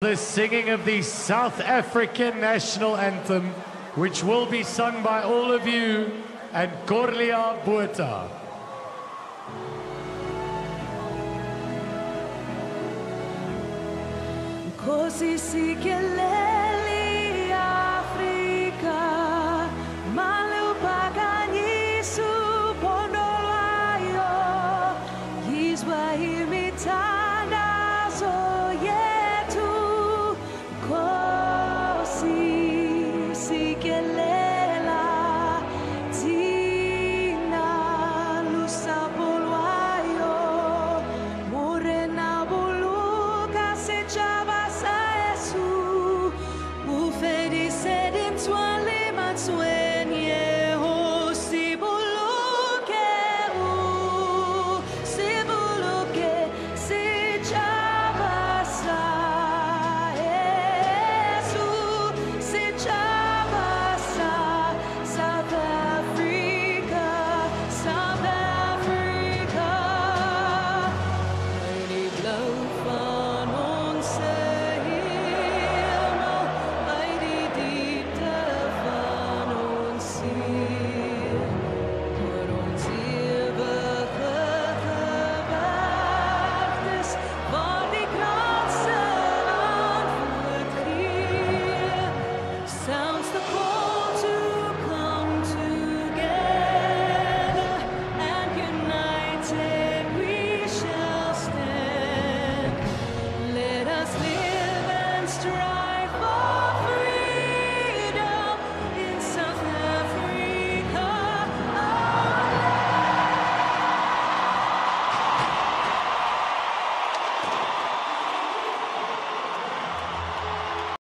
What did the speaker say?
The singing of the South African national anthem, which will be sung by all of you, and Corlia Botha. Nkosi sikelele